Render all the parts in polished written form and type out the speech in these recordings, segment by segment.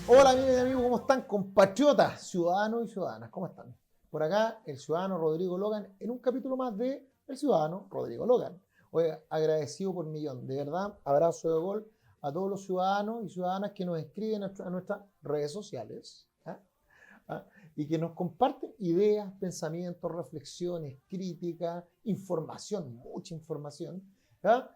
Hola amigas y amigos, ¿cómo están? Compatriotas, ciudadanos y ciudadanas, ¿cómo están? Por acá, el ciudadano Rodrigo Logan, en un capítulo más de El Ciudadano Rodrigo Logan. Hoy agradecido por millón, de verdad, abrazo de gol a todos los ciudadanos y ciudadanas que nos escriben a nuestras redes sociales, ¿ah? ¿Ah? Y que nos comparten ideas, pensamientos, reflexiones, críticas, información, mucha información, ¿ah?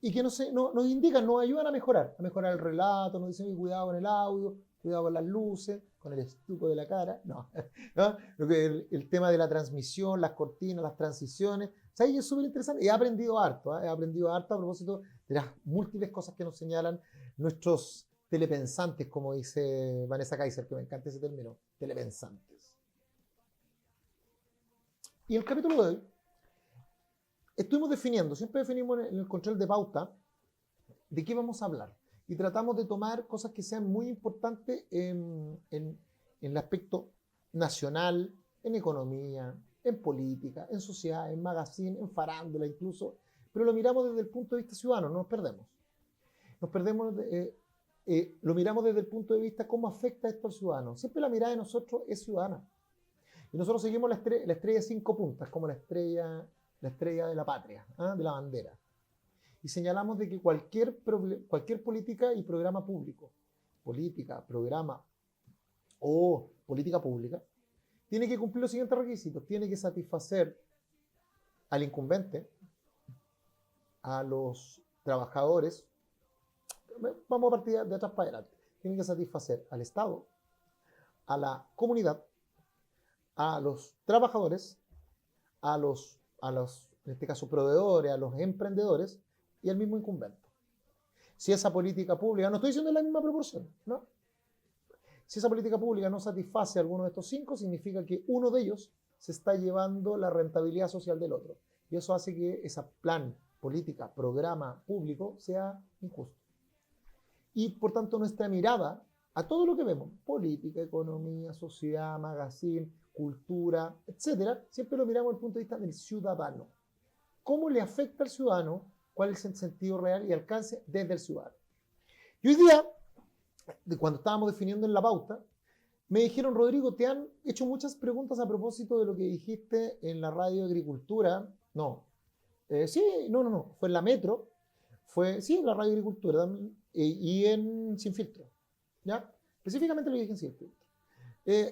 Y que nos indican, nos ayudan a mejorar el relato, nos dicen cuidado con el audio, cuidado con las luces, con el estuco de la cara, no. ¿No? El tema de la transmisión, las cortinas, las transiciones, ¿sabes? Es súper interesante. He aprendido harto, ¿eh? He aprendido harto a propósito de las múltiples cosas que nos señalan nuestros telepensantes, como dice Vanessa Kaiser, que me encanta ese término, telepensantes. Y el capítulo de hoy estuvimos definiendo, siempre definimos en el control de pauta de qué vamos a hablar. Y tratamos de tomar cosas que sean muy importantes en el aspecto nacional, en economía, en política, en sociedad, en magazine, en farándula incluso, pero lo miramos desde el punto de vista ciudadano, no nos perdemos. Nos perdemos, lo miramos desde el punto de vista cómo afecta esto al ciudadano. Siempre la mirada de nosotros es ciudadana. Y nosotros seguimos la estrella de 5 puntas, como la estrella de la patria, ¿eh? De la bandera. Y señalamos de que cualquier política y programa público, política, programa o política pública, tiene que cumplir los siguientes requisitos. Tiene que satisfacer al incumbente, a los trabajadores, vamos a partir de atrás para adelante, tiene que satisfacer al Estado, a la comunidad, a los trabajadores, en este caso, proveedores, a los emprendedores y al mismo incumbente. Si esa política pública, no estoy diciendo en la misma proporción, ¿no? Si esa política pública no satisface a alguno de estos 5, significa que uno de ellos se está llevando la rentabilidad social del otro. Y eso hace que ese plan, política, programa público sea injusto. Y por tanto nuestra mirada a todo lo que vemos, política, economía, sociedad, magazine, cultura, etcétera, siempre lo miramos desde el punto de vista del ciudadano. ¿Cómo le afecta al ciudadano? ¿Cuál es el sentido real y alcance desde el ciudadano? Y hoy día, cuando estábamos definiendo en la pauta, me dijeron, Rodrigo, te han hecho muchas preguntas a propósito de lo que dijiste en la radio Agricultura. No, no, fue en la Metro, sí, en la radio Agricultura también, y en Sin Filtro, ¿ya? Específicamente lo dije en Sin Filtro.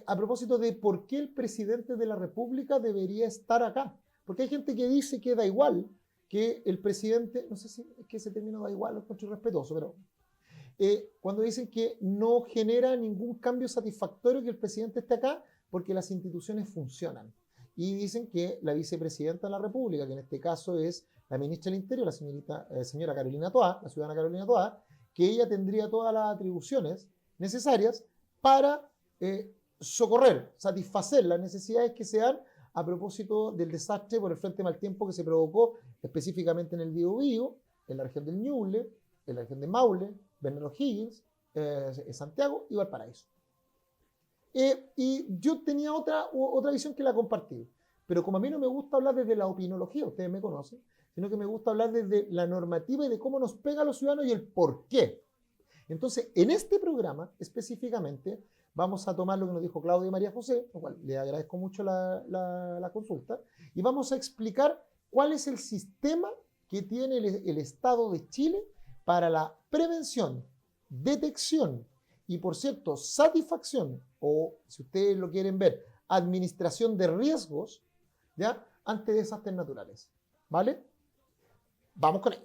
A propósito de por qué el presidente de la República debería estar acá. Porque hay gente que dice que da igual que el presidente, no sé si es que ese término da igual, lo encuentro irrespetuoso, pero cuando dicen que no genera ningún cambio satisfactorio que el presidente esté acá porque las instituciones funcionan. Y dicen que la vicepresidenta de la República, que en este caso es la ministra del Interior, la señora Carolina Toá, la ciudadana Carolina Toá, que ella tendría todas las atribuciones necesarias para socorrer, satisfacer las necesidades que se dan a propósito del desastre por el frente mal tiempo que se provocó específicamente en el Biobío, en la región del Ñuble, en la región de Maule, Bernardo O'Higgins, Santiago y Valparaíso. Y yo tenía otra visión que la compartí, pero como a mí no me gusta hablar desde la opinología, ustedes me conocen, sino que me gusta hablar desde la normativa y de cómo nos pega a los ciudadanos y el por qué. Entonces, en este programa específicamente vamos a tomar lo que nos dijo Claudia María José, lo cual le agradezco mucho la consulta, y vamos a explicar cuál es el sistema que tiene el Estado de Chile para la prevención, detección y, por cierto, satisfacción, o si ustedes lo quieren ver, administración de riesgos, ¿ya? Ante desastres naturales. ¿Vale? Vamos con ello.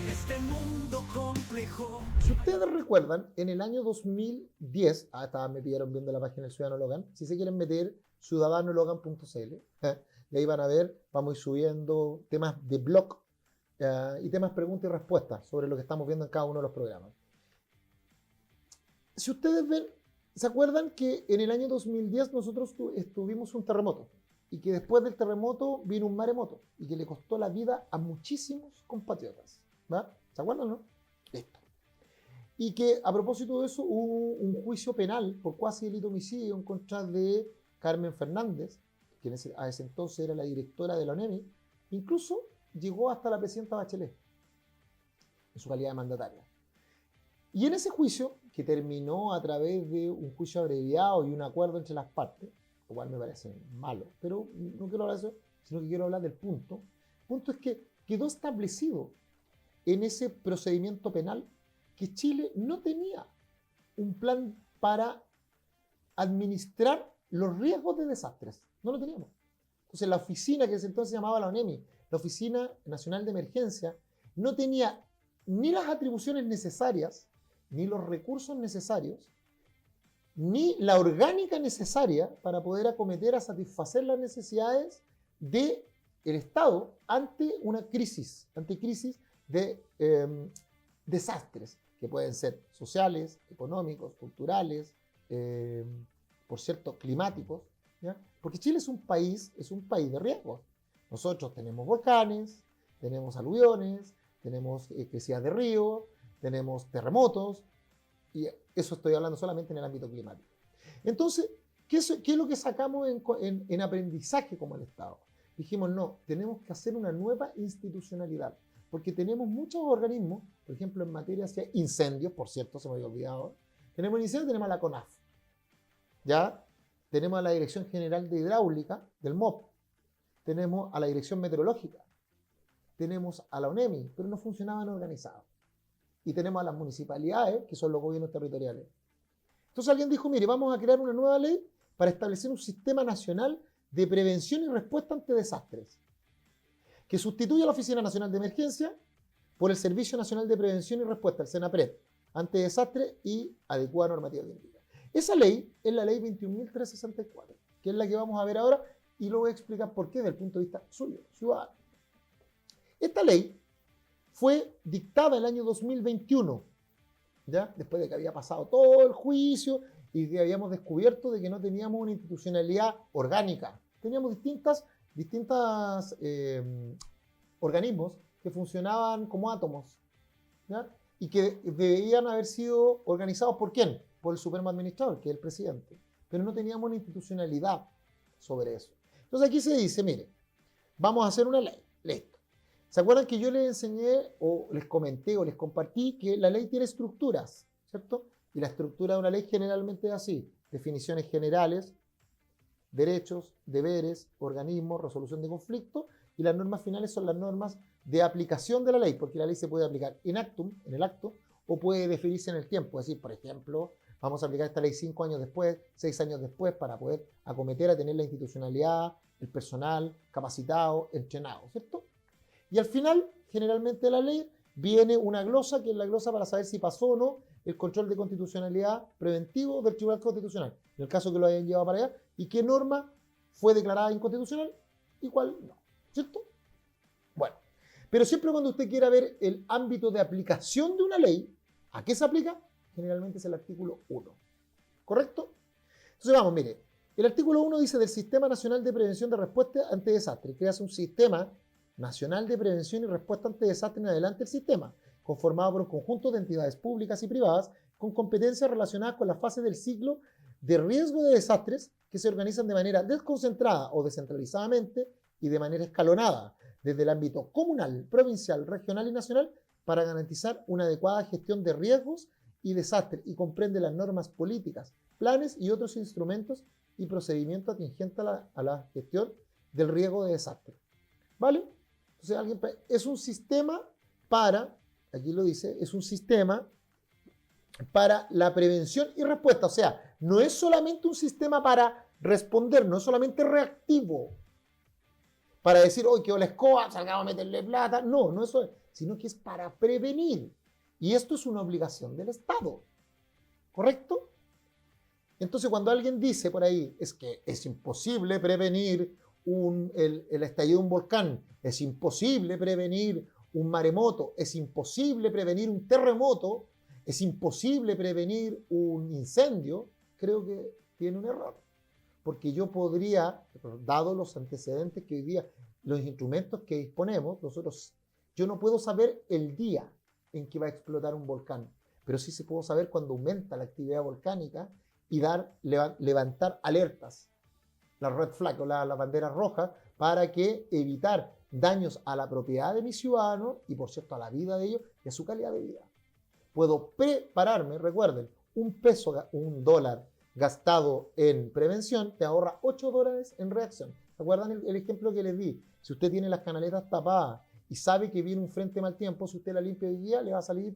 Este mundo complejo. Si ustedes recuerdan, en el año 2010, me pidieron viendo la página del Ciudadano Logan, si se quieren meter, ciudadanologan.cl, y ahí van a ver, vamos a ir subiendo temas de blog y temas preguntas y respuestas sobre lo que estamos viendo en cada uno de los programas. Si ustedes ven, ¿se acuerdan que en el año 2010 nosotros tuvimos un terremoto? Y que después del terremoto vino un maremoto y que le costó la vida a muchísimos compatriotas. ¿Va? ¿Se acuerdan, no? Listo. Y que a propósito de eso hubo un juicio penal por cuasi delito de homicidio en contra de Carmen Fernández, que a ese entonces era la directora de la ONEMI, incluso llegó hasta la presidenta Bachelet. en su calidad de mandataria. Y en ese juicio, que terminó a través de un juicio abreviado y un acuerdo entre las partes, lo cual me parece malo, pero no quiero hablar de eso, sino que quiero hablar del punto. El punto es que quedó establecido en ese procedimiento penal que Chile no tenía un plan para administrar los riesgos de desastres. No lo teníamos. Entonces la oficina, que en ese entonces se llamaba la ONEMI, la Oficina Nacional de Emergencia, no tenía ni las atribuciones necesarias, ni los recursos necesarios, ni la orgánica necesaria para poder acometer a satisfacer las necesidades del Estado ante una crisis, de desastres, que pueden ser sociales, económicos, culturales, por cierto, climáticos, ¿ya? Porque Chile es un país de riesgos. Nosotros tenemos volcanes, tenemos aluviones, tenemos crecidas de ríos, tenemos terremotos, y eso estoy hablando solamente en el ámbito climático. Entonces, ¿qué es lo que sacamos en aprendizaje como el Estado? Dijimos, no, tenemos que hacer una nueva institucionalidad, porque tenemos muchos organismos, por ejemplo, en materia de incendios, por cierto, se me había olvidado, tenemos incendios, tenemos a la CONAF, ¿ya? Tenemos a la Dirección General de Hidráulica, del MOP, tenemos a la Dirección Meteorológica, tenemos a la ONEMI, pero no funcionaban organizados. Y tenemos a las municipalidades, que son los gobiernos territoriales. Entonces alguien dijo, mire, vamos a crear una nueva ley para establecer un sistema nacional de prevención y respuesta ante desastres, que sustituya a la Oficina Nacional de Emergencia por el Servicio Nacional de Prevención y Respuesta, el SENAPRED, ante desastres y adecuada normativa técnica. Esa ley es la ley 21.364, que es la que vamos a ver ahora, y lo voy a explicar por qué desde el punto de vista suyo, ciudadano. Esta ley fue dictada el año 2021, ¿ya? Después de que había pasado todo el juicio y que habíamos descubierto de que no teníamos una institucionalidad orgánica. Teníamos distintos organismos que funcionaban como átomos, ¿ya? Y que debían haber sido organizados ¿por quién? Por el Supremo Administrador, que es el presidente. Pero no teníamos una institucionalidad sobre eso. Entonces aquí se dice, mire, vamos a hacer una ley, listo. ¿Se acuerdan que yo les enseñé o les comenté o les compartí que la ley tiene estructuras, ¿cierto? Y la estructura de una ley generalmente es así: definiciones generales, derechos, deberes, organismos, resolución de conflictos, y las normas finales son las normas de aplicación de la ley, porque la ley se puede aplicar in actum, en el acto, o puede definirse en el tiempo. Es decir, por ejemplo, vamos a aplicar esta ley 5 años después, 6 años después, para poder acometer a tener la institucionalidad, el personal capacitado, entrenado, ¿cierto? Y al final, generalmente de la ley, viene una glosa, que es la glosa para saber si pasó o no el control de constitucionalidad preventivo del Tribunal Constitucional, en el caso que lo hayan llevado para allá, y qué norma fue declarada inconstitucional y cuál no, ¿cierto? Bueno, pero siempre cuando usted quiera ver el ámbito de aplicación de una ley, ¿a qué se aplica? Generalmente es el artículo 1, ¿correcto? Entonces vamos, mire, el artículo 1 dice del Sistema Nacional de Prevención de Respuesta ante Desastres, que hace un sistema nacional de prevención y respuesta ante desastres en adelante el sistema, conformado por un conjunto de entidades públicas y privadas con competencias relacionadas con las fases del ciclo de riesgo de desastres que se organizan de manera desconcentrada o descentralizadamente y de manera escalonada, desde el ámbito comunal, provincial, regional y nacional, para garantizar una adecuada gestión de riesgos y desastres, y comprende las normas políticas, planes y otros instrumentos y procedimientos atingentes a la gestión del riesgo de desastre. ¿Vale? Entonces, es un sistema para, aquí lo dice, es un sistema para la prevención y respuesta. O sea, no es solamente un sistema para responder, no es solamente reactivo, para decir, hoy quedó la escoba, salgamos a meterle plata. No, no eso es, sino que es para prevenir. Y esto es una obligación del Estado. ¿Correcto? Entonces, cuando alguien dice por ahí, es que es imposible prevenir el estallido de un volcán, es imposible prevenir un maremoto, es imposible prevenir un terremoto, es imposible prevenir un incendio, creo que tiene un error. Porque yo podría, dado los antecedentes que hoy día, los instrumentos que disponemos, yo no puedo saber el día en que va a explotar un volcán, pero sí se puedo saber cuando aumenta la actividad volcánica y levantar alertas, la red flag o la bandera roja, para que evitar daños a la propiedad de mis ciudadanos y, por cierto, a la vida de ellos y a su calidad de vida. Puedo prepararme, recuerden, un dólar gastado en prevención te ahorra $8 en reacción. ¿Recuerdan el ejemplo que les di? Si usted tiene las canaletas tapadas y sabe que viene un frente mal tiempo, si usted la limpia hoy día, le va a salir,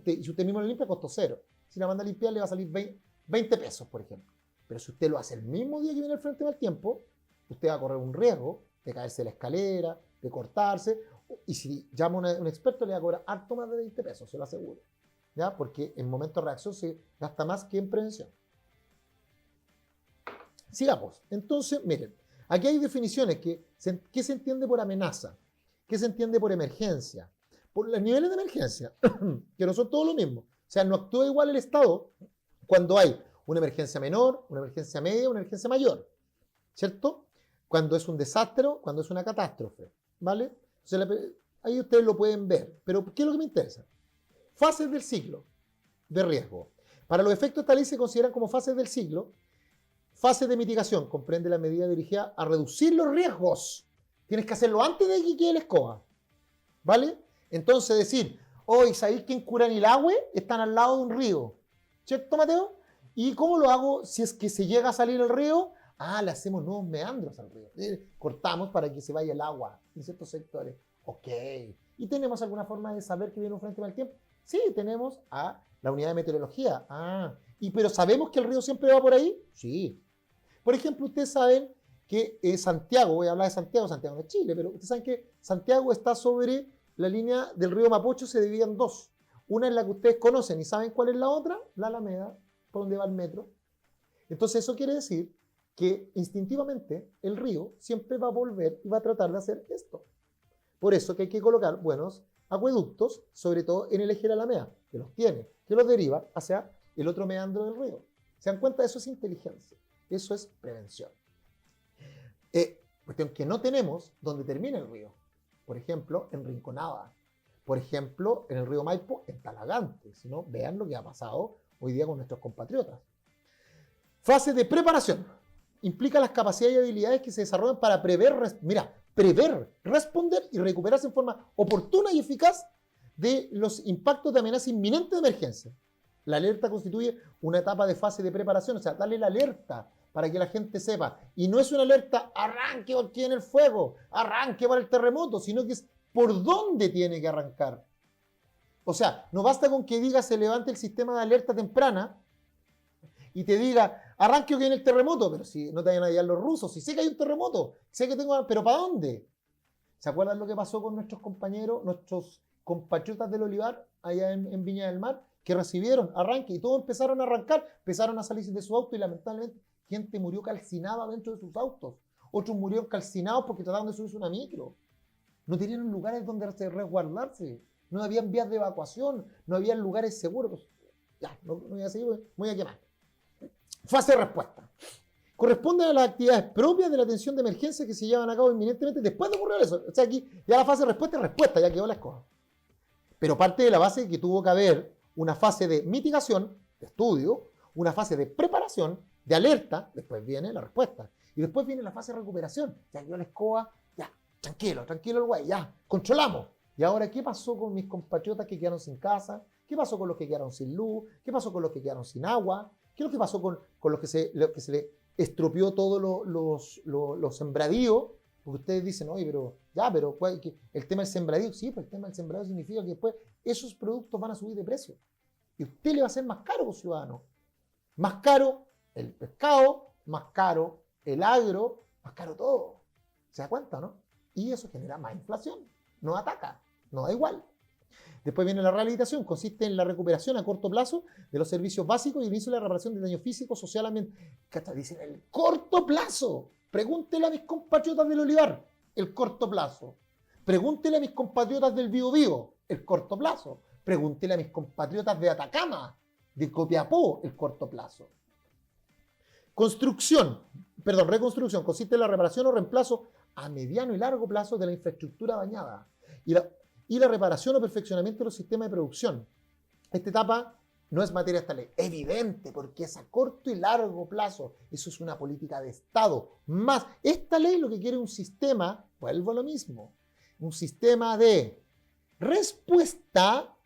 si usted mismo la limpia, costó 0. Si la manda a limpiar, le va a salir 20 pesos, por ejemplo. Pero si usted lo hace el mismo día que viene el frente mal tiempo, usted va a correr un riesgo de caerse de la escalera, de cortarse, y si llama a un experto le va a cobrar harto más de 20 pesos, se lo aseguro. ¿Ya? Porque en momento de reacción se gasta más que en prevención. Sigamos. Entonces, miren, aquí hay definiciones ¿qué se entiende por amenaza? ¿Qué se entiende por emergencia? Por los niveles de emergencia, que no son todos lo mismo. O sea, no actúa igual el Estado cuando hay una emergencia menor, una emergencia media, una emergencia mayor. ¿Cierto? Cuando es un desastre, cuando es una catástrofe. ¿Vale? O sea, ahí ustedes lo pueden ver. Pero, ¿qué es lo que me interesa? Fases del ciclo de riesgo. Para los efectos de esta ley se consideran como fases del ciclo. Fase de mitigación, comprende la medida dirigida a reducir los riesgos. Tienes que hacerlo antes de que quede la escoba. ¿Vale? Entonces decir, hoy, ¿sabéis que en Curanilahue están al lado de un río? ¿Cierto, Mateo? ¿Y cómo lo hago si es que se llega a salir el río? Le hacemos nuevos meandros al río. Cortamos para que se vaya el agua en ciertos sectores. Ok. ¿Y tenemos alguna forma de saber que viene un frente mal tiempo? Sí, tenemos a la unidad de meteorología. ¿Pero sabemos que el río siempre va por ahí? Sí. Por ejemplo, ustedes saben que Santiago, voy a hablar de Santiago no es Chile, pero ustedes saben que Santiago está sobre la línea del río Mapocho, se divide en dos. Una es la que ustedes conocen y saben cuál es la otra, la Alameda, por donde va el metro. Entonces eso quiere decir que instintivamente el río siempre va a volver y va a tratar de hacer esto. Por eso que hay que colocar buenos acueductos, sobre todo en el eje de la Alameda, que los tiene, que los deriva hacia el otro meandro del río. ¿Se dan cuenta? Eso es inteligencia, eso es prevención. Cuestión que no tenemos donde termina el río. Por ejemplo, en Rinconada. Por ejemplo, en el río Maipo, en Talagante. Si no, vean lo que ha pasado hoy día con nuestros compatriotas. Fase de preparación. Implica las capacidades y habilidades que se desarrollan para prever, responder y recuperarse en forma oportuna y eficaz de los impactos de amenaza inminente de emergencia. La alerta constituye una etapa de fase de preparación, o sea, darle la alerta para que la gente sepa. Y no es una alerta, arranque porque tiene el fuego, arranque para el terremoto, sino que es por dónde tiene que arrancar. O sea, no basta con que diga se levante el sistema de alerta temprana y te diga, arranque que viene el terremoto, pero si no te vayan a llegar los rusos, si sé que hay un terremoto, sé que tengo, pero ¿para dónde? ¿Se acuerdan lo que pasó con nuestros compañeros, nuestros compatriotas del Olivar, allá en Viña del Mar, que recibieron arranque y todos empezaron a arrancar, empezaron a salir de su auto y lamentablemente gente murió calcinada dentro de sus autos, otros murieron calcinados porque trataban de subirse una micro, no tenían lugares donde resguardarse, no habían vías de evacuación, no habían lugares seguros. Ya, no voy a seguir, me voy a quemar. Fase de respuesta. Corresponde a las actividades propias de la atención de emergencia que se llevan a cabo inminentemente después de ocurrir eso. O sea, aquí ya la fase de respuesta es respuesta, ya quedó la escoba. Pero parte de la base que tuvo que haber una fase de mitigación, de estudio, una fase de preparación, de alerta, después viene la respuesta. Y después viene la fase de recuperación. Ya quedó la escoba, ya, tranquilo el güey, ya, controlamos. Y ahora, ¿qué pasó con mis compatriotas que quedaron sin casa? ¿Qué pasó con los que quedaron sin luz? ¿Qué pasó con los que quedaron sin agua? ¿Qué es lo que pasó con los que se le estropeó todos los sembradíos? Porque ustedes dicen, oye, pero el tema del sembradío, sí, pues el tema del sembradío significa que después esos productos van a subir de precio. Y usted le va a hacer más caro, ciudadano. Más caro el pescado, más caro el agro, más caro todo. ¿Se da cuenta, no? Y eso genera más inflación. No ataca, no da igual. Después viene la rehabilitación, consiste en la recuperación a corto plazo de los servicios básicos y el inicio de la reparación de daño físico, social, ambiental. ¿Qué hasta dicen? El corto plazo. Pregúntele a mis compatriotas del Olivar, el corto plazo. Pregúntele a mis compatriotas del Biobío, el corto plazo. Pregúntele a mis compatriotas de Atacama, de Copiapó, el corto plazo. Reconstrucción consiste en la reparación o reemplazo a mediano y largo plazo de la infraestructura dañada y la reparación o perfeccionamiento de los sistemas de producción. Esta etapa no es materia de esta ley. Evidente, porque es a corto y largo plazo. Eso es una política de Estado. Más, esta ley lo que quiere es un sistema, vuelvo a lo mismo, un sistema de respuesta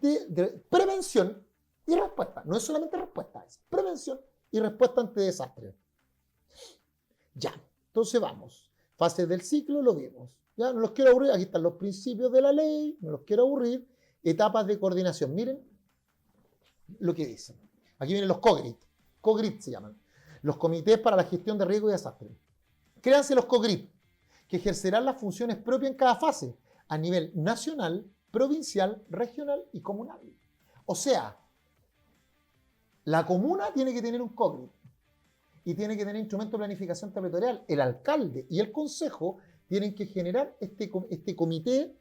de prevención y respuesta. No es solamente respuesta, es prevención y respuesta ante desastres. Ya, entonces vamos. Fases del ciclo, lo vimos. Ya, no los quiero aburrir, aquí están los principios de la ley, no los quiero aburrir. Etapas de coordinación. Miren lo que dicen. Aquí vienen los COGRIT. COGRIT se llaman. Los comités para la gestión de riesgo y desastre. Créanse los COGRIT, que ejercerán las funciones propias en cada fase, a nivel nacional, provincial, regional y comunal. O sea, la comuna tiene que tener un COGRIT y tiene que tener instrumento de planificación territorial. El alcalde y el consejo tienen que generar este comité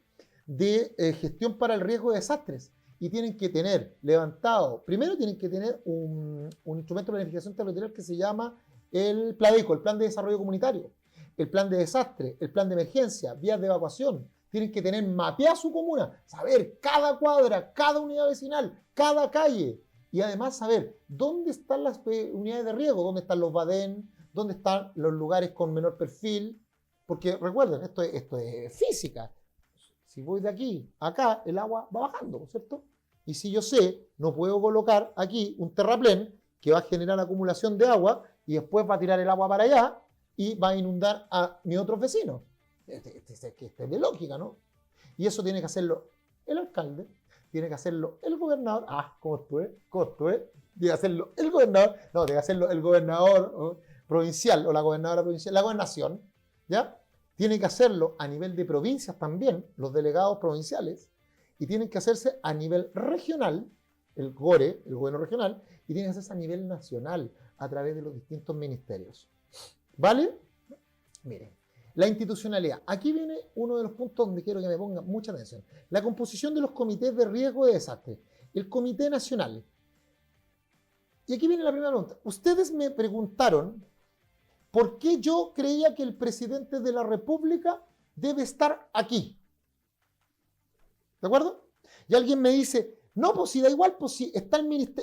de gestión para el riesgo de desastres y tienen que tener levantado, primero tienen que tener un instrumento de planificación territorial que se llama el PLADECO, el Plan de Desarrollo Comunitario, el Plan de Desastre, el Plan de Emergencia, vías de evacuación. Tienen que tener mapeada su comuna, saber cada cuadra, cada unidad vecinal, cada calle y además saber dónde están las unidades de riesgo, dónde están los badén, dónde están los lugares con menor perfil, porque recuerden, esto es física. Si voy de aquí a acá, el agua va bajando, ¿cierto? Y si yo sé, no puedo colocar aquí un terraplén que va a generar acumulación de agua y después va a tirar el agua para allá y va a inundar a mis otros vecinos. Este es de lógica, ¿no? Y eso tiene que hacerlo el alcalde, tiene que hacerlo el gobernador. ¿Cómo estuve? Tiene que hacerlo el gobernador. No, tiene que hacerlo el gobernador provincial o la gobernadora provincial, la gobernación, ¿ya? Tienen que hacerlo a nivel de provincias también, los delegados provinciales, y tienen que hacerse a nivel regional, el GORE, el gobierno regional, y tienen que hacerse a nivel nacional, a través de los distintos ministerios. ¿Vale? Miren, la institucionalidad. Aquí viene uno de los puntos donde quiero que me pongan mucha atención. La composición de los comités de riesgo de desastre. El Comité Nacional. Y aquí viene la primera pregunta. Ustedes me preguntaron ¿por qué yo creía que el presidente de la República debe estar aquí? ¿De acuerdo? Y alguien me dice, no, pues si da igual, pues si está el ministro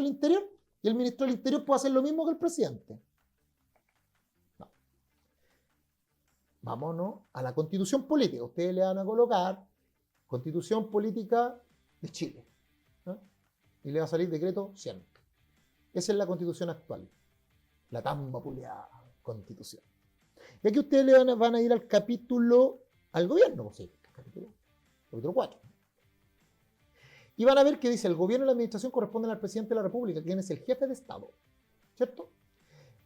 del Interior, y el ministro del Interior puede hacer lo mismo que el presidente. No. Vámonos a la Constitución Política. Ustedes le van a colocar Constitución Política de Chile, ¿no? Y le va a salir decreto 100. Esa es la Constitución actual. La tan vapuleada Constitución. Y aquí ustedes le van a ir al capítulo, al gobierno, pues sí, capítulo 4. Y van a ver que dice, el gobierno y la administración corresponden al presidente de la República, quien es el jefe de Estado, ¿cierto?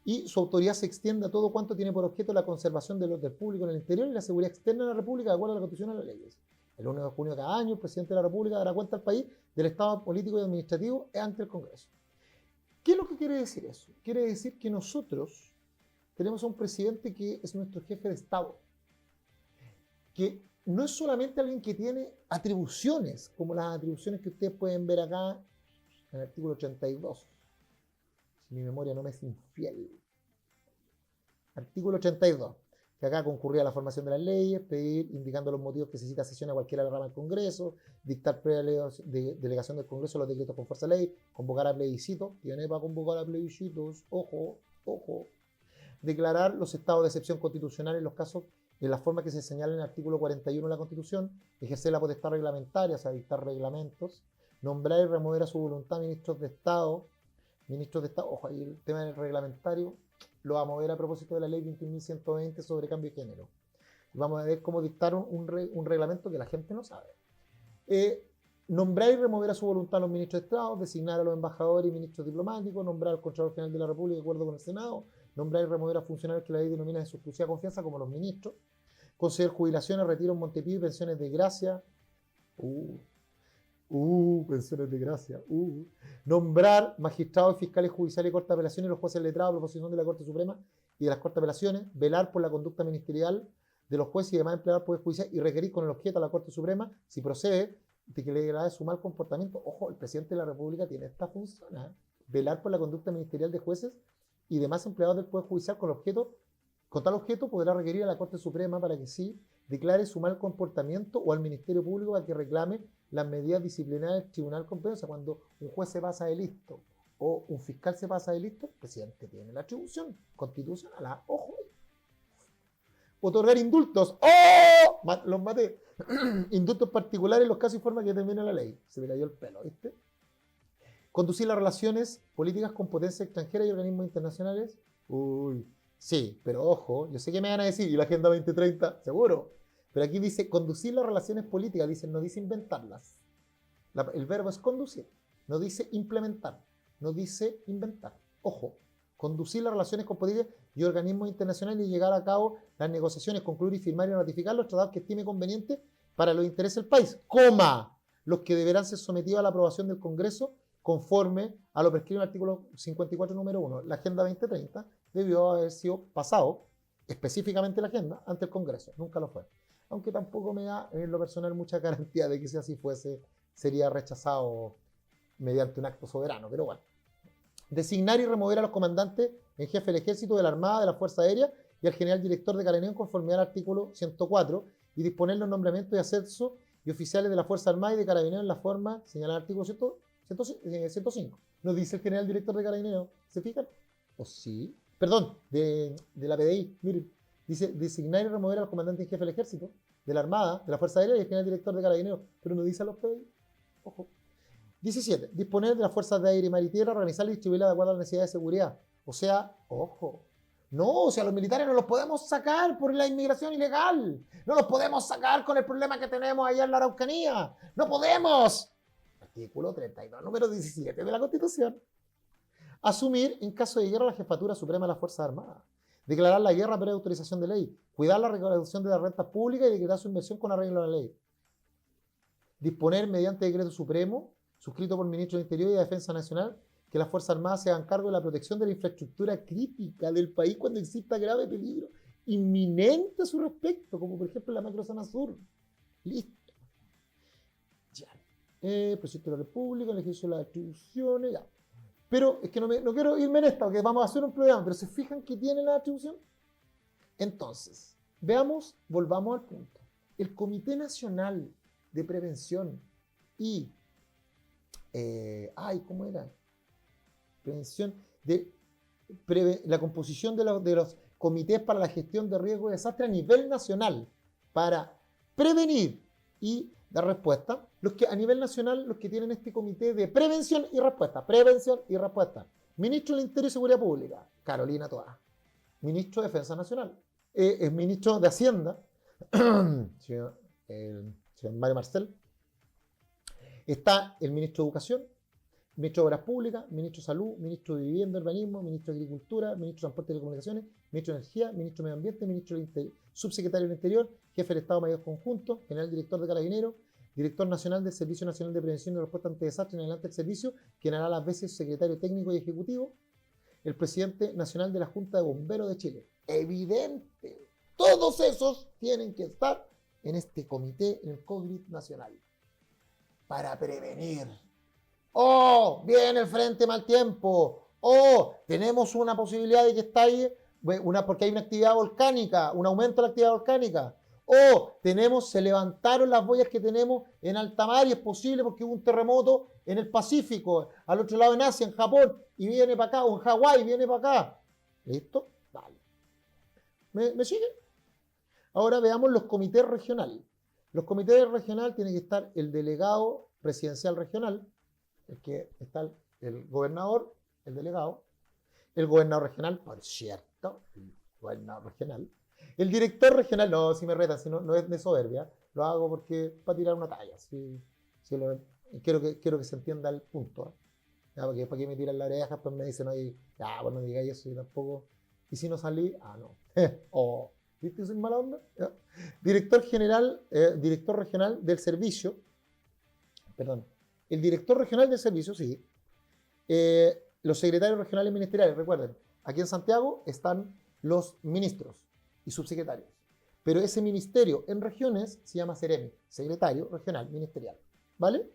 Y su autoridad se extiende a todo cuanto tiene por objeto la conservación del orden público en el interior y la seguridad externa de la República, de acuerdo a la Constitución y las leyes. El 1 de junio de cada año, el presidente de la República dará cuenta al país del estado político y administrativo ante el Congreso. ¿Qué es lo que quiere decir eso? Quiere decir que nosotros tenemos a un presidente que es nuestro jefe de Estado, que no es solamente alguien que tiene atribuciones, como las atribuciones que ustedes pueden ver acá en el artículo 82. Si mi memoria no me es infiel. Artículo 82, que acá concurría a la formación de las leyes, pedir, indicando los motivos que se cita sesión a cualquiera de la rama del Congreso, dictar delegación del Congreso los decretos con fuerza de ley, convocar a plebiscito, tiene para convocar a plebiscitos, ojo, declarar los estados de excepción constitucional en los casos en la forma que se señala en el artículo 41 de la Constitución, ejercer la potestad reglamentaria, o sea, dictar reglamentos, nombrar y remover a su voluntad ministros de Estado, ojo, ahí el tema del reglamentario lo vamos a ver a propósito de la ley 21.120 sobre cambio de género. Vamos a ver cómo dictar un reglamento que la gente no sabe. Nombrar y remover a su voluntad a los ministros de Estado, designar a los embajadores y ministros diplomáticos, nombrar al Contralor General de la República de acuerdo con el Senado, nombrar y remover a funcionarios que la ley denomina de su exclusiva confianza como los ministros, conceder jubilaciones, retiros, Montepío y pensiones de gracia. Pensiones de gracia. Nombrar magistrados y fiscales judiciales y corte de apelaciones y los jueces letrados a proposición de la Corte Suprema y de las Cortes de Apelaciones, velar por la conducta ministerial de los jueces y demás empleados del Poder Judicial y requerir con el objeto a la Corte Suprema, si procede, de que le agrade su mal comportamiento. Ojo, el presidente de la República tiene esta función, ¿eh? Velar por la conducta ministerial de jueces y demás empleados del Poder Judicial con tal objeto podrá requerir a la Corte Suprema para que sí declare su mal comportamiento o al Ministerio Público para que reclame las medidas disciplinarias del tribunal competente. O sea, cuando un juez se pasa de listo o un fiscal se pasa de listo, el presidente tiene la atribución constitucional. Ojo. Otorgar indultos. ¡Oh! Los maté. Indultos particulares en los casos y formas que determina la ley. Se me cayó el pelo, ¿viste? Conducir las relaciones políticas con potencias extranjeras y organismos internacionales. Uy, sí, pero ojo, yo sé que me van a decir, ¿y la Agenda 2030? Seguro. Pero aquí dice conducir las relaciones políticas, dice, no dice inventarlas. El verbo es conducir, no dice implementar, no dice inventar. Ojo, conducir las relaciones con políticas y organismos internacionales y llegar a cabo las negociaciones, concluir y firmar y ratificar los tratados que estime conveniente para los intereses del país, coma, los que deberán ser sometidos a la aprobación del Congreso conforme a lo prescrito en el artículo 54, número 1. La Agenda 2030 debió haber sido pasado, específicamente la agenda, ante el Congreso. Nunca lo fue. Aunque tampoco me da, en lo personal, mucha garantía de que si así fuese, sería rechazado mediante un acto soberano. Pero bueno. Designar y remover a los comandantes en jefe del Ejército, de la Armada, de la Fuerza Aérea y al general director de Carabineros en conformidad al artículo 104 y disponer los nombramientos y ascensos y oficiales de la Fuerza Armada y de Carabineros en la forma señalada en el artículo 105. Nos dice el general director de Carabineros. ¿Se fijan? ¿O sí? Perdón, de la PDI. Miren, dice designar y remover al comandante en jefe del Ejército, de la Armada, de la Fuerza Aérea y el general director de Carabineros. Pero no dice a los PDI. Ojo. 17. Disponer de las fuerzas de aire, mar y tierra, organizarlas y distribuirlas de acuerdo a las necesidades de seguridad. O sea, ojo. No, o sea, los militares no los podemos sacar por la inmigración ilegal. No los podemos sacar con el problema que tenemos allá en la Araucanía. No podemos. Artículo 32, número 17 de la Constitución. Asumir, en caso de guerra, la jefatura suprema de las Fuerzas Armadas. Declarar la guerra previa autorización de ley. Cuidar la recaudación de las rentas públicas y declarar su inversión con arreglo a la ley. Disponer, mediante decreto supremo, suscrito por el Ministro del Interior y de Defensa Nacional, que las Fuerzas Armadas se hagan cargo de la protección de la infraestructura crítica del país cuando exista grave peligro inminente a su respecto, como por ejemplo la macrozona sur. Listo. Ya. Presidente de la República, el ejercicio de las atribuciones, ya. Pero es que no quiero irme en esta, porque vamos a hacer un programa, pero ¿se fijan que tiene la atribución? Entonces, volvamos al punto. El Comité Nacional de Prevención y ¿cómo era? Prevención la composición de los comités para la gestión de riesgo de desastre a nivel nacional para prevenir y dar respuesta. A nivel nacional, los que tienen este comité de prevención y respuesta. Ministro del Interior y Seguridad Pública, Carolina Toá. Ministro de Defensa Nacional. El ministro de Hacienda, señor Mario Marcel. Está el ministro de Educación, ministro de Obras Públicas, ministro de Salud, ministro de Vivienda y Urbanismo, ministro de Agricultura, ministro de Transporte y Telecomunicaciones, ministro de Energía, ministro de Medio Ambiente, ministro del subsecretario del Interior, jefe del Estado Mayor Conjunto, general director de Carabineros, director nacional del Servicio Nacional de Prevención y Respuesta ante Desastres en adelante del servicio, quien hará las veces secretario técnico y ejecutivo, el presidente nacional de la Junta de Bomberos de Chile. Evidente. Todos esos tienen que estar en este comité, en el COGRIT nacional, para prevenir. Viene el frente mal tiempo. Tenemos una posibilidad de que estalle, porque hay una actividad volcánica, un aumento de la actividad volcánica. Se levantaron las boyas que tenemos en alta mar y es posible porque hubo un terremoto en el Pacífico, al otro lado en Asia, en Japón, y viene para acá, o en Hawái, viene para acá. ¿Listo? Vale. ¿Me siguen? Ahora veamos los comités regionales. Los comités regionales tienen que estar el delegado presidencial regional, el que está el gobernador, el delegado, el gobernador regional, por cierto, el gobernador regional, el director regional, no, si me retan, si no es de soberbia, lo hago porque para tirar una talla, quiero que se entienda el punto, ¿eh? Ya, porque para que me tiran la oreja, pues me dicen, oye, ya, pues no digáis eso, y tampoco, y si no salí, no, ¿viste? Soy mala onda. ¿Ya? Director regional del servicio, perdón, el director regional del servicio, sí. Los secretarios regionales ministeriales, recuerden, aquí en Santiago están los ministros y subsecretarios. Pero ese ministerio en regiones se llama SEREMI, secretario regional ministerial. ¿Vale?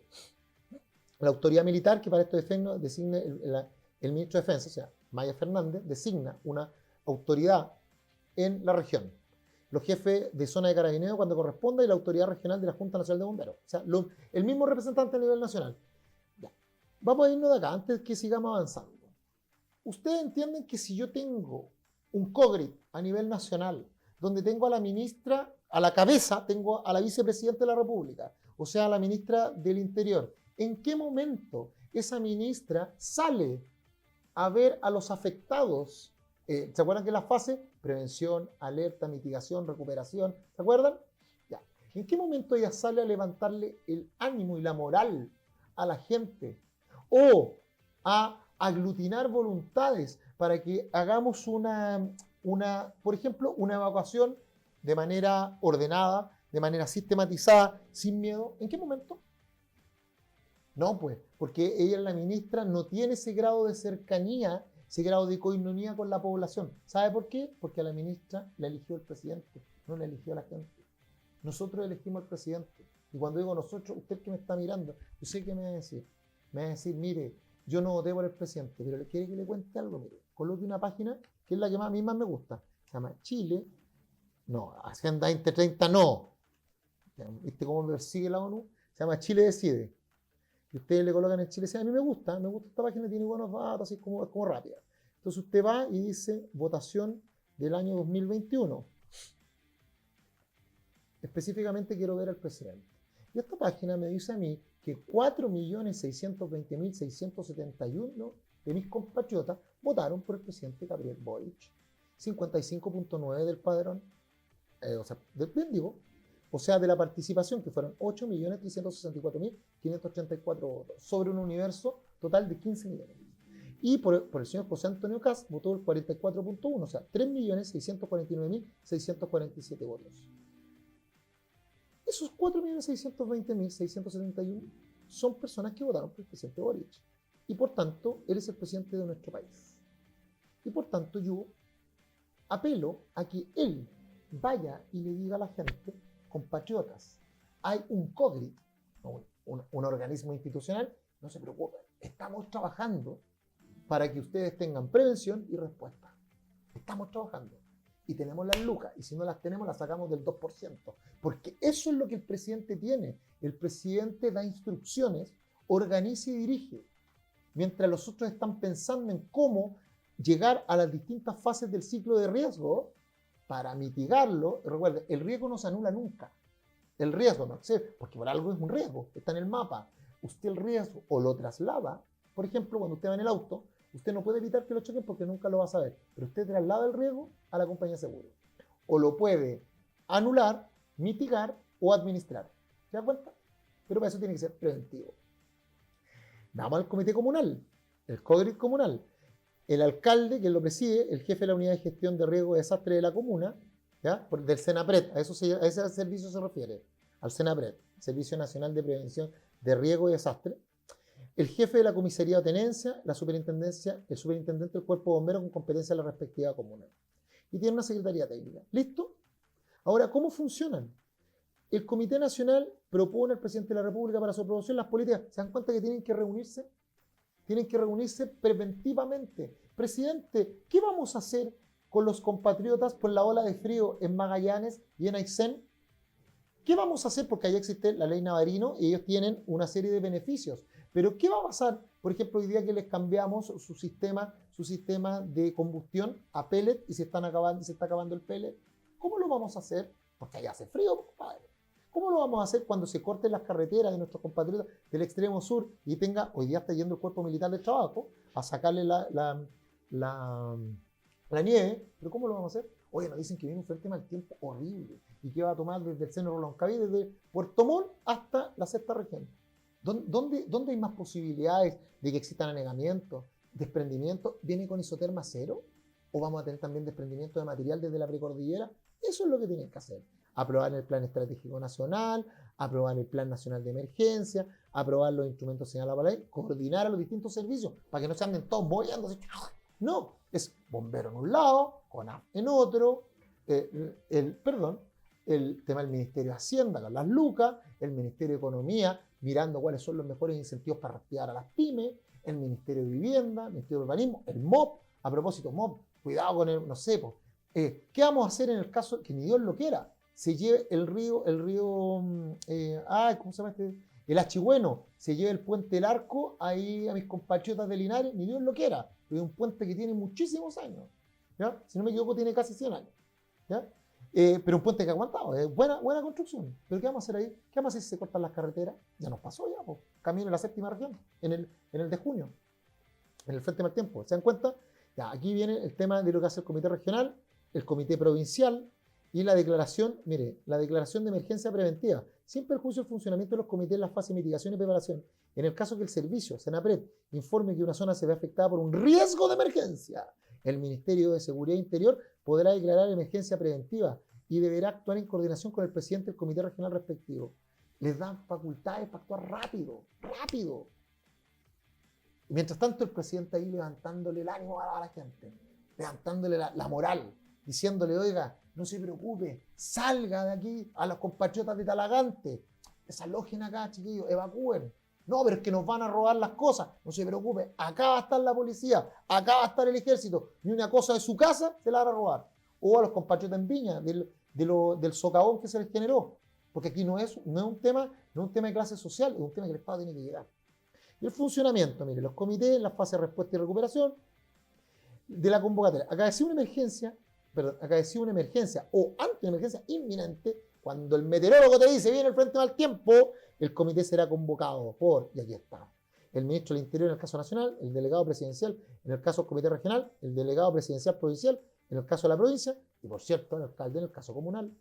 La autoridad militar, que para esto designa el ministro de Defensa, o sea, Maya Fernández, designa una autoridad en la región. los jefes de zona de carabineros cuando corresponda y la autoridad regional de la Junta Nacional de Bomberos. O sea, el mismo representante a nivel nacional. Ya. Vamos a irnos de acá antes que sigamos avanzando. Ustedes entienden que si yo tengo un COGRIT a nivel nacional, donde tengo a la ministra, a la cabeza, tengo a la vicepresidenta de la República, o sea, a la ministra del Interior, ¿en qué momento esa ministra sale a ver a los afectados? ¿Se acuerdan que la fase? Prevención, alerta, mitigación, recuperación. ¿Se acuerdan? Ya. ¿En qué momento ella sale a levantarle el ánimo y la moral a la gente? O a aglutinar voluntades para que hagamos por ejemplo, una evacuación de manera ordenada, de manera sistematizada, sin miedo. ¿En qué momento? No, pues, porque ella, la ministra, no tiene ese grado de cercanía, ese grado de coinonía con la población. ¿Sabe por qué? Porque a la ministra la eligió el presidente, no la eligió la gente. Nosotros elegimos al presidente. Y cuando digo nosotros, usted que me está mirando, yo sé que me va a decir. Me va a decir, mire, yo no voté por el presidente, pero le quiere que le cuente algo, mire. Coloque una página que es la que a mí más me gusta. Se llama Chile. No, Agenda 2030 no. ¿Viste cómo persigue la ONU? Se llama Chile Decide. Y ustedes le colocan el Chile Decide. A mí me gusta esta página, tiene buenos datos, así como rápida. Entonces usted va y dice votación del año 2021. Específicamente quiero ver al presidente. Y esta página me dice a mí que 4.620.671 de mis compatriotas votaron por el presidente Gabriel Boric. 55.9 del padrón, o sea, del mendigo, o sea, de la participación, que fueron 8.364.534 votos, sobre un universo total de 15 millones. Y por el señor José Antonio Kast votó el 44.1, o sea, 3.649.647 votos. Esos 4.620.671 son personas que votaron por el presidente Boric. Y por tanto, él es el presidente de nuestro país. Y por tanto, yo apelo a que él vaya y le diga a la gente, compatriotas, hay un COGRIT, un organismo institucional, no se preocupen, estamos trabajando para que ustedes tengan prevención y respuesta. Estamos trabajando. Y tenemos las lucas, y si no las tenemos, las sacamos del 2%. Porque eso es lo que el presidente tiene. El presidente da instrucciones, organiza y dirige. Mientras los otros están pensando en cómo llegar a las distintas fases del ciclo de riesgo para mitigarlo. Recuerden, el riesgo no se anula nunca. El riesgo no existe, porque por algo es un riesgo, está en el mapa. Usted el riesgo o lo traslada, por ejemplo, cuando usted va en el auto, usted no puede evitar que lo choquen porque nunca lo va a saber, pero usted traslada el riesgo a la compañía de seguro. O lo puede anular, mitigar o administrar. ¿Se da cuenta? Pero para eso tiene que ser preventivo. Vamos al comité comunal, el COGRIT comunal. El alcalde, que lo preside, el jefe de la unidad de gestión de riesgo y desastre de la comuna, ¿ya? Del SENAPRED, a ese servicio se refiere, al SENAPRED, Servicio Nacional de Prevención de Riesgo y Desastre. El jefe de la comisaría o tenencia, la superintendencia, el superintendente del cuerpo de bomberos con competencia de la respectiva comuna. Y tiene una secretaría técnica. ¿Listo? Ahora, ¿cómo funcionan? El Comité Nacional propone al presidente de la República para su aprobación las políticas. ¿Se dan cuenta que tienen que reunirse? Tienen que reunirse preventivamente. Presidente, ¿qué vamos a hacer con los compatriotas por la ola de frío en Magallanes y en Aysén? ¿Qué vamos a hacer? Porque allá existe la ley Navarino y ellos tienen una serie de beneficios. Pero ¿qué va a pasar, por ejemplo, hoy día que les cambiamos su sistema de combustión a pellet y se está acabando el pellet? ¿Cómo lo vamos a hacer? Porque allá hace frío, compadre. ¿Cómo lo vamos a hacer cuando se corten las carreteras de nuestros compatriotas del extremo sur y hoy día está yendo el cuerpo militar del trabajo a sacarle la nieve? ¿Pero cómo lo vamos a hacer? Oye, nos dicen que viene un frente mal tiempo horrible y que va a tomar desde el seno Roloncaví, desde Puerto Montt hasta la sexta región. ¿Dónde hay más posibilidades de que existan anegamientos, desprendimientos? ¿Viene con isoterma cero? ¿O vamos a tener también desprendimiento de material desde la precordillera? Eso es lo que tienen que hacer. Aprobar el Plan Estratégico Nacional, aprobar el Plan Nacional de Emergencia, aprobar los instrumentos señalados para la ley, coordinar a los distintos servicios para que no se anden todos moviéndose. No, es bombero en un lado, CONAF en otro, el tema del Ministerio de Hacienda con las lucas, el Ministerio de Economía mirando cuáles son los mejores incentivos para reactivar a las pymes, el Ministerio de Vivienda, el Ministerio de Urbanismo, el MOP. A propósito, MOP, cuidado con el, no sé, ¿Qué vamos a hacer en el caso que ni Dios lo quiera? Se lleve ¿cómo se llama este? El Achigüeno, se lleve el puente del Arco ahí a mis compatriotas de Linares, ni Dios lo quiera. Es un puente que tiene muchísimos años, ¿ya? Si no me equivoco, tiene casi 100 años, ¿ya? Pero un puente que ha aguantado, es buena construcción. ¿Pero qué vamos a hacer ahí? ¿Qué vamos a hacer si se cortan las carreteras? Ya nos pasó ya, pues. Camino en la séptima región, en el de junio, en el Frente Mal Tiempo. ¿Se dan cuenta? Ya, aquí viene el tema de lo que hace el comité regional, el comité provincial y la declaración, mire, la declaración de emergencia preventiva, sin perjuicio del funcionamiento de los comités en la fase de mitigación y preparación. En el caso que el servicio, Senapred, informe que una zona se ve afectada por un riesgo de emergencia, el Ministerio de Seguridad Interior podrá declarar emergencia preventiva y deberá actuar en coordinación con el presidente del comité regional respectivo. Les dan facultades para actuar rápido, rápido. Y mientras tanto el presidente ahí levantándole el ánimo a la gente, levantándole la moral, diciéndole, oiga, no se preocupe, salga de aquí a los compatriotas de Talagante, desalojen acá, chiquillos, evacúen. No, pero es que nos van a robar las cosas, no se preocupe, acá va a estar la policía, acá va a estar el ejército, ni una cosa de su casa se la van a robar. O a los compatriotas en Viña, del socavón que se les generó, porque aquí no es un tema de clase social, es un tema que el Estado tiene que llegar. Y el funcionamiento, mire, los comités, la fase de respuesta y recuperación de la convocatoria. Acaeció una emergencia o ante una emergencia inminente, cuando el meteorólogo te dice viene el frente mal tiempo, el comité será convocado por, y aquí está, el ministro del Interior en el caso nacional, el delegado presidencial en el caso del comité regional, el delegado presidencial provincial en el caso de la provincia, y por cierto, el alcalde en el caso comunal.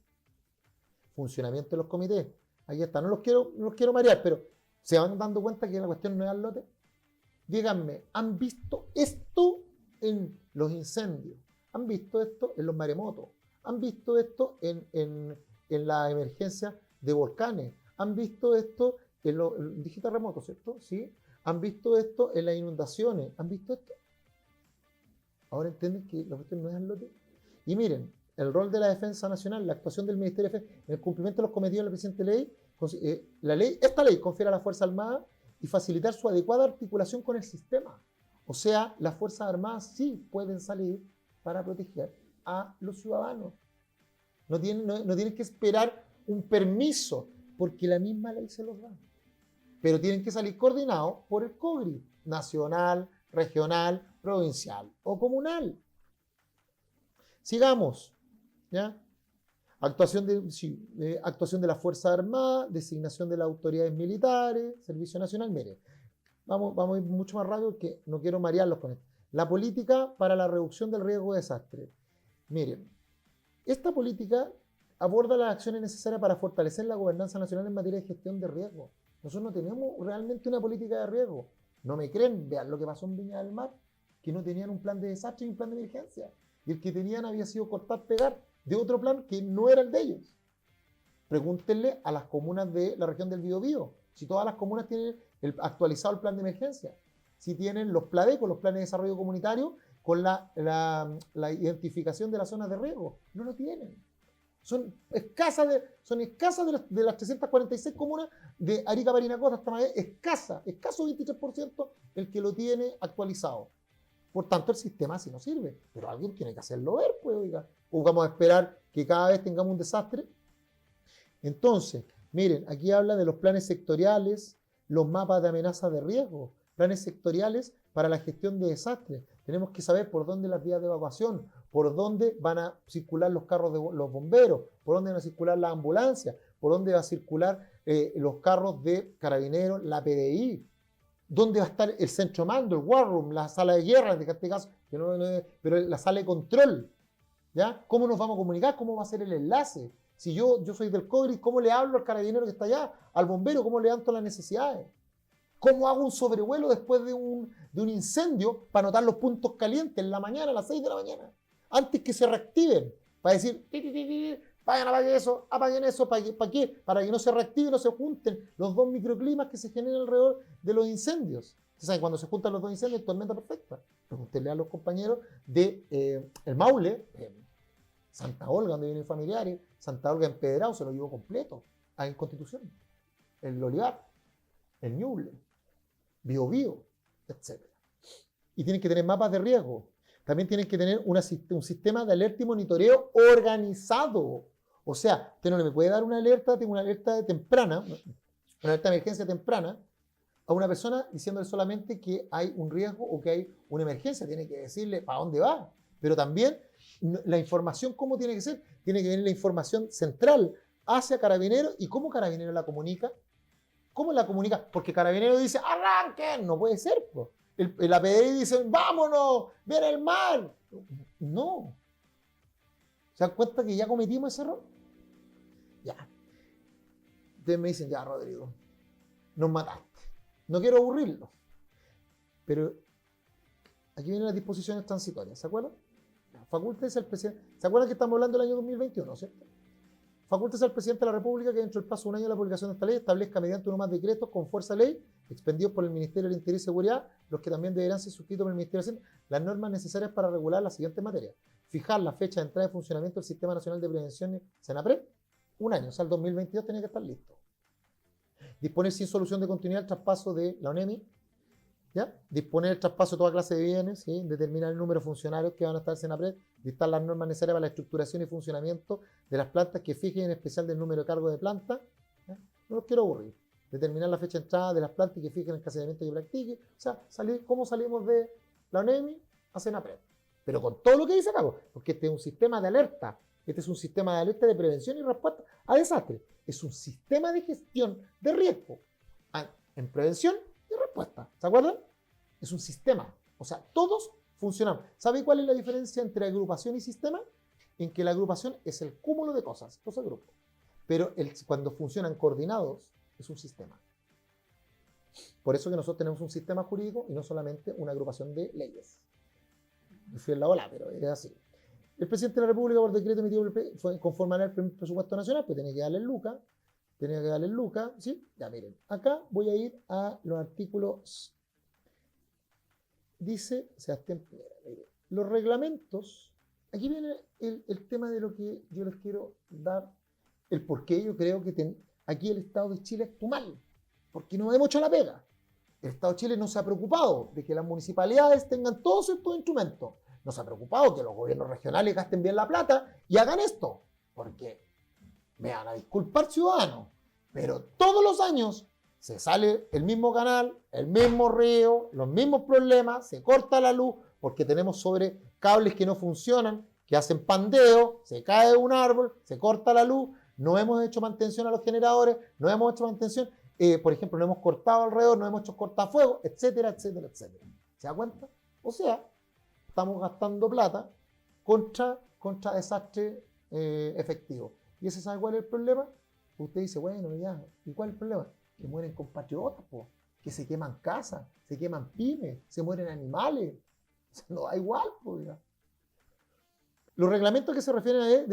Funcionamiento de los comités. Aquí está, no los quiero marear, pero se van dando cuenta que la cuestión no es al lote. Díganme, ¿han visto esto en los incendios? ¿Han visto esto en los maremotos? ¿Han visto esto en la emergencia de volcanes? ¿Han visto esto en los terremotos, ¿cierto? ¿Sí? ¿Han visto esto en las inundaciones? ¿Han visto esto? Ahora entienden que la cuestión no es al lote. Y miren, el rol de la defensa nacional, la actuación del Ministerio de Defensa, en el cumplimiento de los cometidos de la presente ley, esta ley confiere a la Fuerza Armada y facilitar su adecuada articulación con el sistema. O sea, las Fuerzas Armadas sí pueden salir para proteger a los ciudadanos. No tienen que esperar un permiso, porque la misma ley se los da. Pero tienen que salir coordinados por el COGRI, nacional, regional, provincial o comunal. Sigamos, ¿ya? Actuación de la Fuerza Armada, designación de las autoridades militares, Servicio Nacional. Mire, vamos a ir mucho más rápido porque no quiero marearlos con esto. La política para la reducción del riesgo de desastre. Miren, esta política aborda las acciones necesarias para fortalecer la gobernanza nacional en materia de gestión de riesgo. Nosotros no tenemos realmente una política de riesgo. ¿No me creen? Vean lo que pasó en Viña del Mar, que no tenían un plan de desastre y un plan de emergencia. Y el que tenían había sido cortar, pegar de otro plan que no era el de ellos. Pregúntenle a las comunas de la región del Biobío, si todas las comunas tienen actualizado el plan de emergencia, si tienen los PLADECO, los planes de desarrollo comunitario, con la identificación de las zonas de riesgo. No lo tienen. Son escasas de las 346 comunas de Arica, Parinacota, hasta Maguey, escaso 23% el que lo tiene actualizado. Por tanto, el sistema así no sirve. Pero alguien tiene que hacerlo ver, pues, oiga. O vamos a esperar que cada vez tengamos un desastre. Entonces, miren, aquí habla de los planes sectoriales, los mapas de amenazas de riesgo, planes sectoriales para la gestión de desastres. Tenemos que saber por dónde las vías de evacuación, por dónde van a circular los carros de los bomberos, por dónde van a circular las ambulancias, por dónde va a circular los carros de carabineros, la PDI, dónde va a estar el centro mando, el war room, la sala de guerra, en este caso, pero la sala de control, ¿ya? ¿Cómo nos vamos a comunicar? ¿Cómo va a ser el enlace? Si yo soy del COGRI, ¿cómo le hablo al carabinero que está allá? Al bombero, ¿cómo le levanto las necesidades? ¿Cómo hago un sobrevuelo después de un incendio para notar los puntos calientes en la mañana, a las 6 de la mañana? Antes que se reactiven, para decir, vayan, apaguen eso, ¿para qué? Para que no se reactiven, no se junten los dos microclimas que se generan alrededor de los incendios. ¿Saben? Cuando se juntan los dos incendios, tormenta perfecta. Pregúntenle a los compañeros de el Maule, Santa Olga, donde vienen familiares, Santa Olga en Pedrao, se lo llevó completo, en Constitución, el Olivar, el Ñuble, Biobío, etc. Y tienen que tener mapas de riesgo. también tienen que tener un sistema de alerta y monitoreo organizado. O sea, usted no le puede dar una alerta, tengo una alerta temprana, una alerta de emergencia temprana, a una persona diciéndole solamente que hay un riesgo o que hay una emergencia. Tiene que decirle para dónde va. Pero también la información, ¿cómo tiene que ser? Tiene que venir la información central hacia Carabineros. ¿Y cómo Carabineros la comunica? ¿Cómo la comunica? Porque Carabineros dice, arranquen. No puede ser. Po. La PDI dice, vámonos, viene el mar. No. ¿Se dan cuenta que ya cometimos ese error? Ya. Ustedes me dicen, ya, Rodrigo, nos mataste. No quiero aburrirlo. Pero aquí vienen las disposiciones transitorias. ¿Se acuerdan? Facúltese al presidente. ¿Se acuerdan que estamos hablando del año 2021, cierto? Facúltese al presidente de la República que dentro del plazo de un año de la publicación de esta ley establezca mediante uno más decretos con fuerza de ley expedidos por el Ministerio del Interior y Seguridad, los que también deberán ser suscritos por el Ministerio de Hacienda, las normas necesarias para regular las siguientes materias. Fijar la fecha de entrada y funcionamiento del Sistema Nacional de Prevención Senapred, un año, o sea, el 2022 tiene que estar listo. Disponer sin solución de continuidad el traspaso de la ONEMI, ¿ya? Disponer el traspaso de toda clase de bienes, ¿sí? Determinar el número de funcionarios que van a estar en Senapred, dictar las normas necesarias para la estructuración y funcionamiento de las plantas que fijen en especial del número de cargo de planta. ¿Ya? No los quiero aburrir. Determinar la fecha de entrada de las plantas y que fijen el encadenamiento que practique. O sea, cómo salimos de la ONEMI a Senapred. Pero con todo lo que dice acá, porque este es un sistema de alerta. Este es un sistema de alerta de prevención y respuesta a desastres. Es un sistema de gestión de riesgo en prevención y respuesta. ¿Se acuerdan? Es un sistema. O sea, todos funcionamos. ¿Sabe cuál es la diferencia entre agrupación y sistema? En que la agrupación es el cúmulo de cosas, los grupos. Pero cuando funcionan coordinados, es un sistema. Por eso que nosotros tenemos un sistema jurídico y no solamente una agrupación de leyes. Me fui en la ola, pero es así. El presidente de la República, por decreto emitido conforme al presupuesto nacional, pues tiene que darle el Luca, ¿sí? Ya miren, acá voy a ir a los artículos. Dice Sebastián Piñera, miren, los reglamentos, aquí viene el tema de lo que yo les quiero dar, el por qué yo creo que aquí el Estado de Chile actúa mal, porque no hemos hecho la pega. El Estado de Chile no se ha preocupado de que las municipalidades tengan todos estos instrumentos. No se ha preocupado que los gobiernos regionales gasten bien la plata y hagan esto. Porque, me van a disculpar ciudadanos, pero todos los años se sale el mismo canal, el mismo río, los mismos problemas, se corta la luz porque tenemos sobre cables que no funcionan, que hacen pandeo, se cae un árbol, se corta la luz, no hemos hecho mantención a los generadores, no hemos hecho mantención, por ejemplo, no hemos cortado alrededor, no hemos hecho cortafuegos, etcétera, etcétera, etcétera. ¿Se da cuenta? O sea, estamos gastando plata contra desastre efectivo. ¿Y ese sabe cuál es el problema? Usted dice, bueno, ya, ¿y cuál es el problema? Que mueren compatriotas, po, que se queman casas, se queman pymes, se mueren animales. O sea, no da igual, po, ya. Los reglamentos que se refieren a él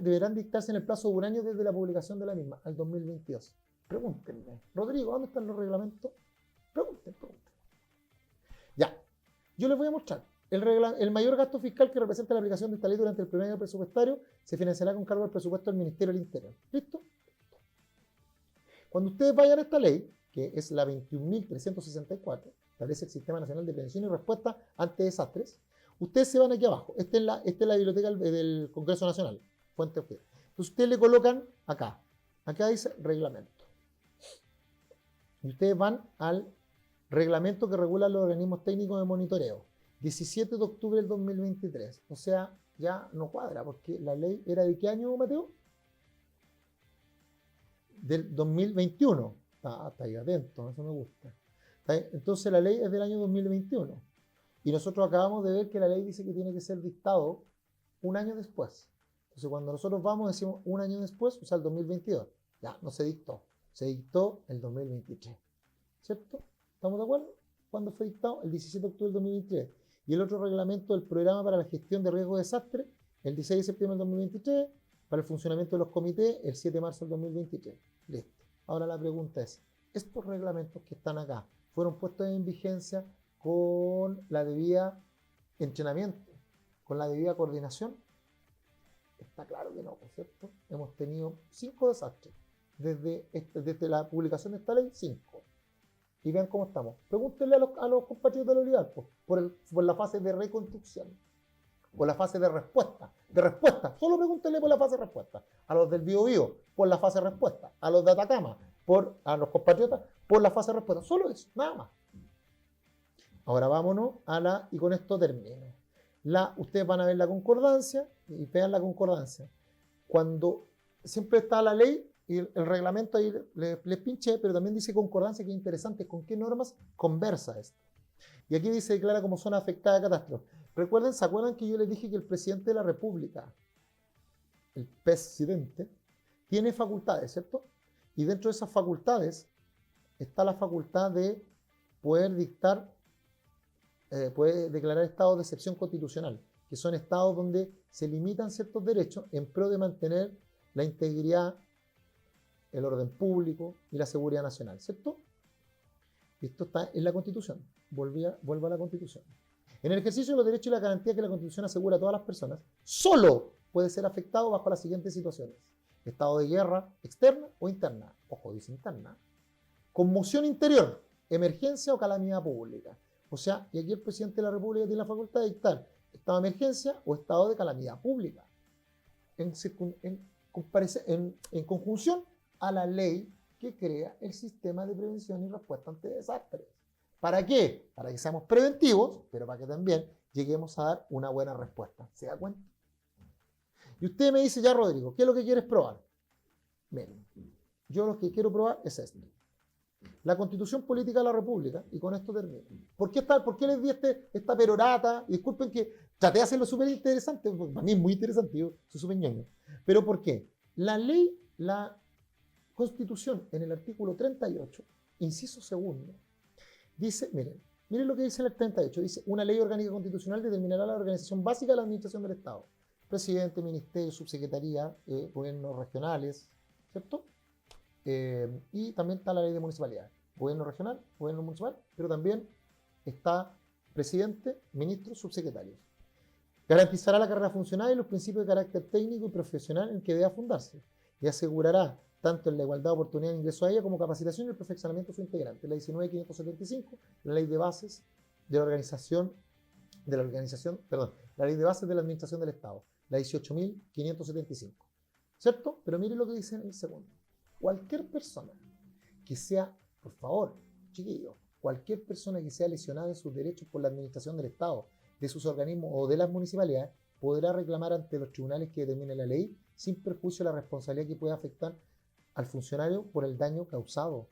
deberán dictarse en el plazo de un año desde la publicación de la misma, al 2022. Pregúntenme, Rodrigo, ¿dónde están los reglamentos? Pregunten. Ya, yo les voy a mostrar. El mayor gasto fiscal que representa la aplicación de esta ley durante el primer año presupuestario se financiará con cargo al presupuesto del Ministerio del Interior. ¿Listo? Cuando ustedes vayan a esta ley, que es la 21.364, establece el Sistema Nacional de Prevención y Respuesta ante Desastres, ustedes se van aquí abajo. Esta es la biblioteca del Congreso Nacional. Fuente usted. Entonces ustedes le colocan acá. Acá dice reglamento. Y ustedes van al reglamento que regula los organismos técnicos de monitoreo. 17 de octubre del 2023. O sea, ya no cuadra, porque la ley era ¿de qué año, Mateo? Del 2021. Está ahí atento, eso me gusta. Entonces la ley es del año 2021. Y nosotros acabamos de ver que la ley dice que tiene que ser dictado un año después. Entonces cuando nosotros vamos decimos un año después, o sea, el 2022. Ya, no se dictó. Se dictó el 2023. ¿Cierto? ¿Estamos de acuerdo? ¿Cuándo fue dictado? El 17 de octubre del 2023. Y el otro reglamento del Programa para la Gestión de Riesgo de Desastre, el 16 de septiembre del 2023, para el funcionamiento de los comités, el 7 de marzo del 2023. Listo. Ahora la pregunta es, ¿estos reglamentos que están acá fueron puestos en vigencia con la debida entrenamiento, con la debida coordinación? Está claro que no, ¿cierto? Hemos tenido 5 desastres. Desde la publicación de esta ley, 5. y vean cómo estamos. Pregúntenle a los compatriotas de la Olivar por la fase de reconstrucción, por la fase de respuesta. Solo pregúntenle por la fase de respuesta. A los del Biobío, por la fase de respuesta. A los de Atacama, a los compatriotas, por la fase de respuesta. Solo eso, nada más. Ahora vámonos y con esto termino. Ustedes van a ver la concordancia y vean la concordancia. Cuando siempre está la ley y el reglamento ahí les pinché, pero también dice concordancia, que es interesante, con qué normas conversa esto. Y aquí dice declara como zona afectada de catástrofe. Recuerden, ¿se acuerdan que yo les dije que el presidente de la República, el presidente, tiene facultades, ¿cierto? Y dentro de esas facultades está la facultad de poder puede declarar estados de excepción constitucional, que son estados donde se limitan ciertos derechos en pro de mantener la integridad, el orden público y la seguridad nacional, ¿cierto? Esto está en la Constitución. Vuelvo a la Constitución. En el ejercicio de los derechos y la garantía que la Constitución asegura a todas las personas, solo puede ser afectado bajo las siguientes situaciones: estado de guerra externa o interna. Ojo, dice interna. Conmoción interior, emergencia o calamidad pública. O sea, y aquí el presidente de la República tiene la facultad de dictar estado de emergencia o estado de calamidad pública. En conjunción a la ley que crea el sistema de prevención y respuesta ante desastres. ¿Para qué? Para que seamos preventivos, pero para que también lleguemos a dar una buena respuesta. ¿Se da cuenta? Y usted me dice, ya Rodrigo, ¿qué es lo que quieres probar? Miren, yo lo que quiero probar es esto. La Constitución Política de la República, y con esto termino. ¿Por qué les di esta perorata? Y disculpen que traté de hacerlo súper interesante, porque para mí es muy interesante, yo soy súper ñoño. ¿Pero por qué? La Constitución, en el artículo 38, inciso segundo, dice, miren lo que dice en el 38, dice, una ley orgánica constitucional determinará la organización básica de la administración del Estado. Presidente, ministerio, subsecretaría, gobiernos regionales, ¿cierto? Y también está la ley de municipalidad, gobierno regional, gobierno municipal, pero también está presidente, ministros, subsecretarios. Garantizará la carrera funcional y los principios de carácter técnico y profesional en que deba fundarse, y asegurará tanto en la igualdad de oportunidad de ingreso a ella como capacitación y el perfeccionamiento de su integrante. La 19.575, la ley de bases de la ley de bases de la administración del Estado, la 18.575, ¿cierto? Pero miren lo que dice en el segundo. Cualquier persona que sea, por favor, chiquillos, cualquier persona que sea lesionada en sus derechos por la administración del Estado, de sus organismos o de las municipalidades, podrá reclamar ante los tribunales que determine la ley, sin perjuicio de la responsabilidad que pueda afectar al funcionario por el daño causado.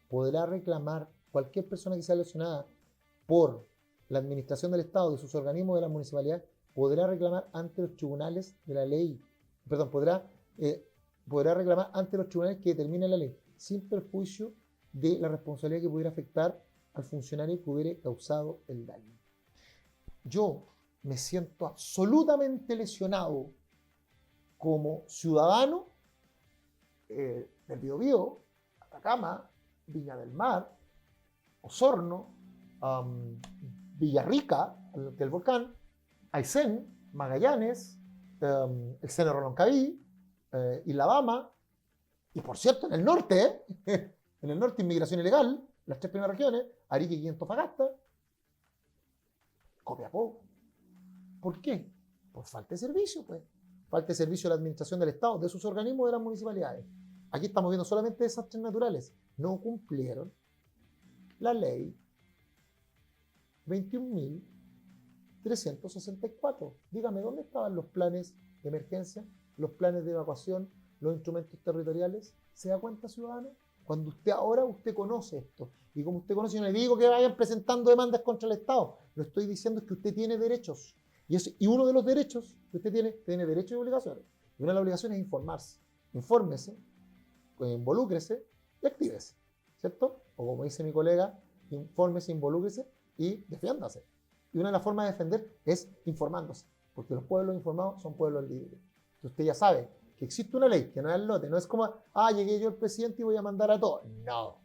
Podrá reclamar cualquier persona que sea lesionada por la administración del Estado, de sus organismos de las municipalidades, podrá reclamar ante los tribunales de la ley, podrá reclamar ante los tribunales que determinen la ley, sin perjuicio de la responsabilidad que pudiera afectar al funcionario que hubiera causado el daño. Yo me siento absolutamente lesionado como ciudadano del Biobío, Atacama, Viña del Mar, Osorno, Villarrica, del Volcán, Aysén, Magallanes, el Seno Roloncaví, Isla Bama, y por cierto, en el norte, en el norte, inmigración ilegal, las 3 primeras regiones, Arica y Antofagasta, Copiapó. ¿Por qué? Por falta de servicio, pues. Falta de servicio de la administración del Estado, de sus organismos, de las municipalidades. Aquí estamos viendo solamente desastres naturales. No cumplieron la ley 21.364. Dígame, ¿dónde estaban los planes de emergencia, los planes de evacuación, los instrumentos territoriales? ¿Se da cuenta, ciudadano? Cuando usted conoce esto, y como usted conoce, yo no le digo que vayan presentando demandas contra el Estado, lo estoy diciendo es que usted tiene derechos, y uno de los derechos que usted tiene derechos y obligaciones, y una de las obligaciones es informarse. Infórmese, involúcrese y actívese, ¿cierto? O como dice mi colega, infórmese, involúcrese y defiéndase. Y una de las formas de defender es informándose, porque los pueblos informados son pueblos libres. Entonces usted ya sabe que existe una ley, que no es el lote, no es como, llegué yo el presidente y voy a mandar a todos. No.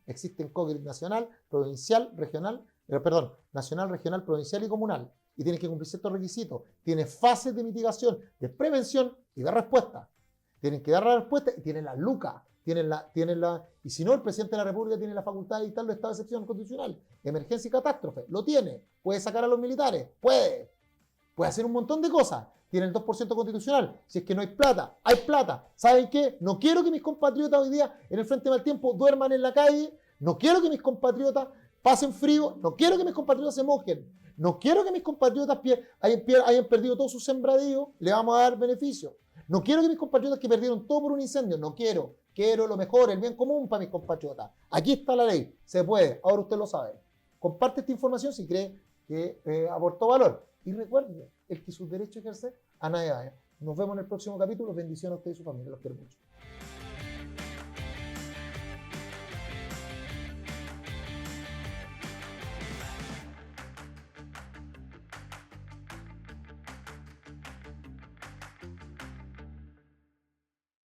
Existen COGRID nacional, provincial, regional, nacional, regional, provincial y comunal. Y tiene que cumplir ciertos requisitos. Tiene fases de mitigación, de prevención y de respuesta. Tienen que dar la respuesta y tienen la LUCA, y si no, el presidente de la República tiene la facultad de dictar los estados de excepción constitucional, emergencia y catástrofe, lo tiene, puede sacar a los militares, puede hacer un montón de cosas, tiene el 2% constitucional, si es que no hay plata, ¿saben qué? No quiero que mis compatriotas hoy día en el Frente Mal Tiempo duerman en la calle, no quiero que mis compatriotas pasen frío, no quiero que mis compatriotas se mojen, no quiero que mis compatriotas hayan perdido todo su sembradío, le vamos a dar beneficio. No quiero que mis compatriotas que perdieron todo por un incendio, no quiero. Quiero lo mejor, el bien común para mis compatriotas. Aquí está la ley, se puede, ahora usted lo sabe. Comparte esta información si cree que aportó valor. Y recuerde, el que sus derechos ejerce, a nadie vaya. Nos vemos en el próximo capítulo. Bendiciones a usted y su familia, los quiero mucho.